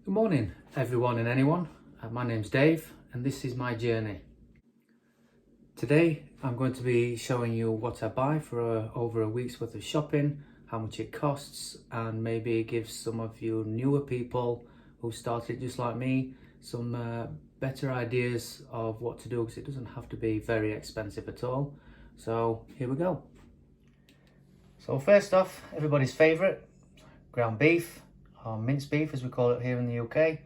Good morning everyone and anyone. My name's Dave and this is my journey. Today I'm going to be showing you what I buy for over a week's worth of shopping, how much it costs, and maybe give some of you newer people who started just like me some better ideas of what to do, because it doesn't have to be very expensive at all. So here we go. So first off, everybody's favourite, ground beef, or minced beef as we call it here in the UK.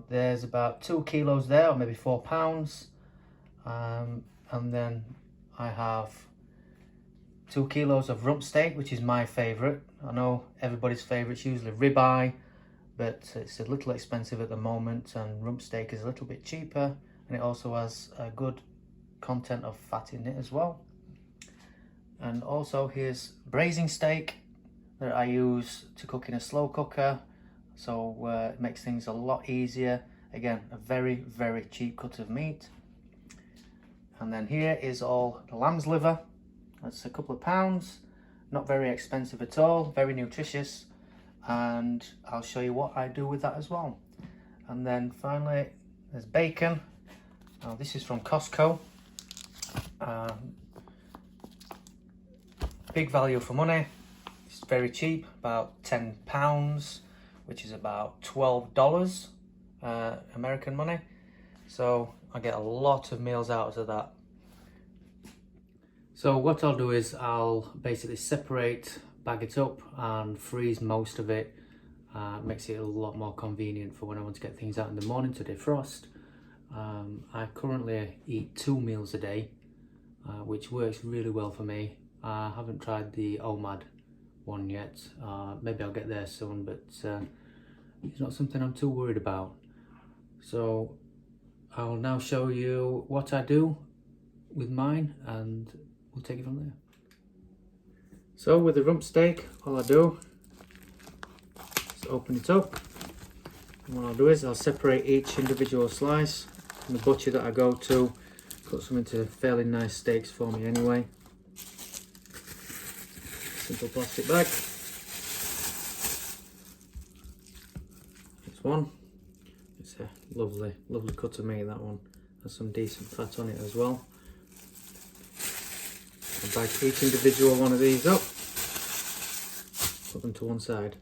There's about 2 kilos there, or maybe 4 pounds. And then I have 2 kilos of rump steak, which is my favourite. I know everybody's favourite is usually ribeye, but it's a little expensive at the moment, and rump steak is a little bit cheaper, and it also has a good content of fat in it as well. And also here's braising steak that I use to cook in a slow cooker, so it makes things a lot easier. Again, a very cheap cut of meat. And then here is all the lamb's liver. That's a couple of pounds, not very expensive at all, very nutritious, and I'll show you what I do with that as well. And then finally there's bacon. Now this is from Costco. Big value for money. It's very cheap, about £10, which is about $12 American money. So I get a lot of meals out of that. So what I'll do is I'll basically separate, bag it up and freeze most of it. Makes it a lot more convenient for when I want to get things out in the morning to defrost. I currently eat 2 meals a day, which works really well for me. I haven't tried the OMAD one yet. Maybe I'll get there soon, but it's not something I'm too worried about. So I'll now show you what I do with mine and we'll take it from there. So with the rump steak, all I do is open it up, and what I'll do is I'll separate each individual slice. And the butcher that I go to cuts them into fairly nice steaks for me anyway. Simple plastic bag. This one, it's a lovely cut of meat. That one has some decent fat on it as well. I'll bag each individual one of these up, put them to one side.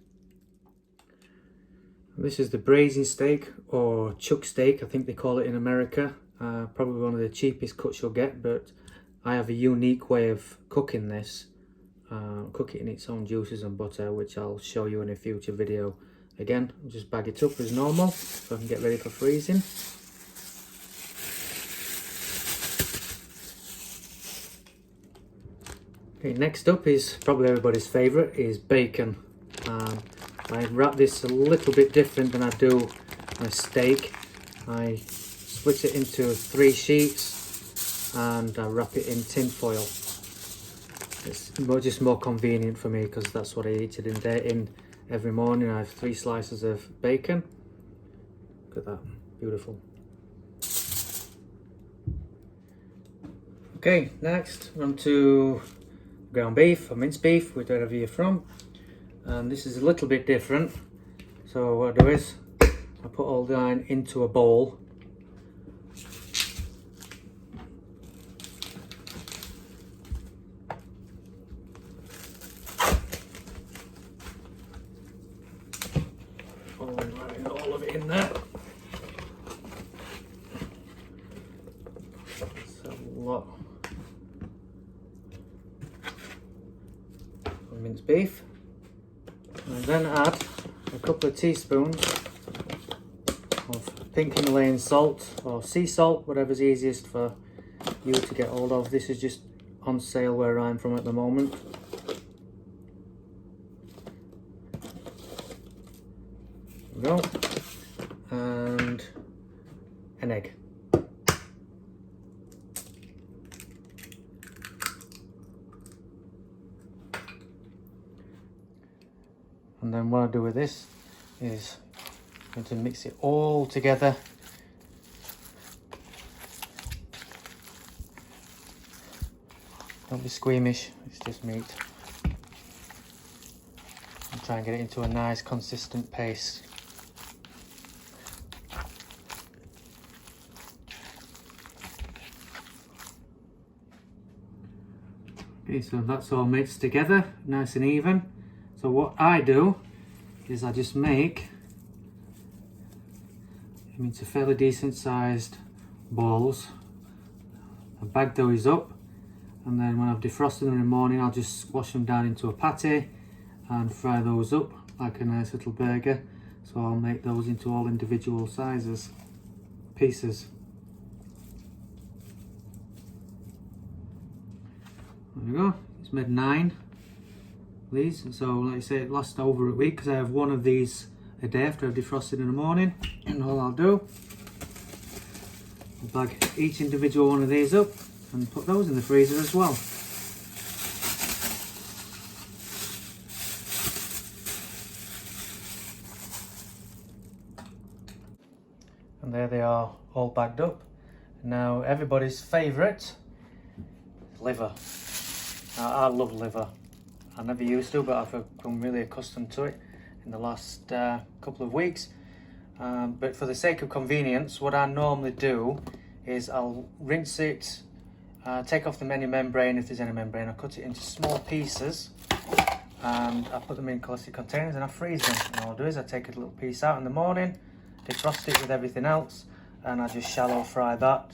And this is the braising steak, or chuck steak I think they call it in America. Probably one of the cheapest cuts you'll get, but I have a unique way of cooking this. Cook it in its own juices and butter, which I'll show you in a future video. Again, I'll just bag it up as normal so I can get ready for freezing. Okay, next up is probably everybody's favourite, is bacon. I wrap this a little bit different than I do a steak. I split it into 3 sheets and I wrap it in tin foil. It's just more convenient for me because that's what I eat it in every morning. I have 3 slices of bacon. Look at that, beautiful. Okay, next on to ground beef or minced beef, wherever you're from. And this is a little bit different. So what I do is I put all mine into a bowl. All of it in there. That's a lot of minced beef. And then add a couple of teaspoons of pink Himalayan salt or sea salt, whatever's easiest for you to get hold of. This is just on sale where I'm from at the moment. There we go. And an egg. And then what I do with this is I'm going to mix it all together. Don't be squeamish, it's just meat. And try and get it into a nice consistent paste. Okay, so that's all mixed together, nice and even. So what I do is I just make them into fairly decent sized balls. I bag those up, and then when I've defrosted them in the morning, I'll just squash them down into a patty and fry those up like a nice little burger. So I'll make those into all individual sizes, pieces. There we go, it's made 9 of these. So like I say, it lasts over a week because I have one of these a day after I've defrosted in the morning. And all I'll do, I'll bag each individual one of these up and put those in the freezer as well. And there they are, all bagged up. Now everybody's favourite, liver. I love liver. I never used to, but I've become really accustomed to it in the last couple of weeks. But for the sake of convenience, what I normally do is I'll rinse it, take off the many membrane if there's any membrane. I cut it into small pieces and I put them in plastic containers and I freeze them. And all I'll do is I take a little piece out in the morning, defrost it with everything else, and I just shallow fry that.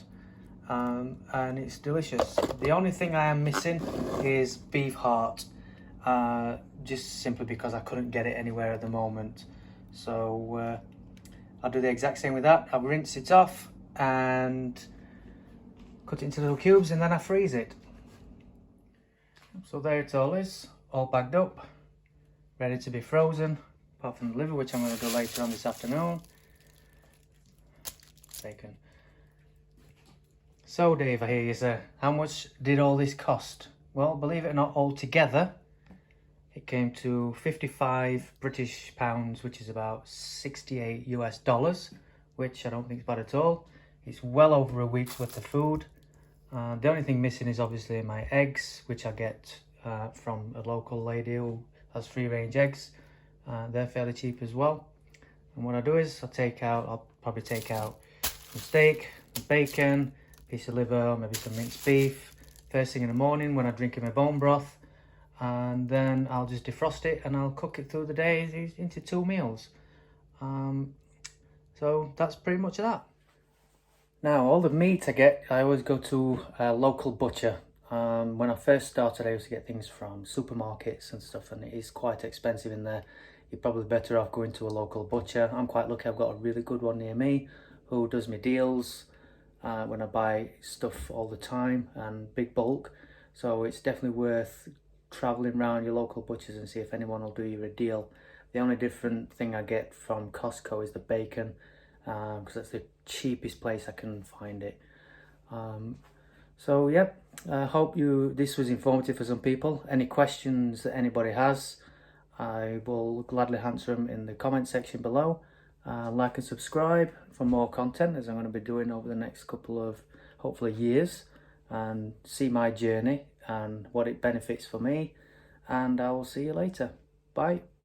And it's delicious. The only thing I am missing is beef heart, just simply because I couldn't get it anywhere at the moment. So I'll do the exact same with that. I'll rinse it off and cut it into little cubes, and then I freeze it. So there it all is, all bagged up, ready to be frozen, apart from the liver, which I'm going to do later on this afternoon. Bacon. So Dave, I hear you say, how much did all this cost? Well, believe it or not, altogether it came to 55 British pounds, which is about 68 US dollars, which I don't think is bad at all. It's well over a week's worth of food. The only thing missing is obviously my eggs, which I get from a local lady who has free range eggs. They're fairly cheap as well. And what I do is I'll probably take out some steak, bacon, piece of liver, maybe some minced beef, first thing in the morning when I'm drinking my bone broth, and then I'll just defrost it and I'll cook it through the day into 2 meals. So that's pretty much that. Now all the meat I get, I always go to a local butcher. When I first started, I used to get things from supermarkets and stuff, and it is quite expensive in there. You're probably better off going to a local butcher. I'm quite lucky, I've got a really good one near me who does me deals when I buy stuff all the time and big bulk. So it's definitely worth traveling around your local butchers and see if anyone will do you a deal. The only different thing I get from Costco is the bacon, because that's the cheapest place I can find it. So yep, I hope this was informative for some people. Any questions that anybody has, I will gladly answer them in the comment section below. Like and subscribe for more content, as I'm going to be doing over the next couple of hopefully years, and see my journey and what it benefits for me. And I will see you later. Bye.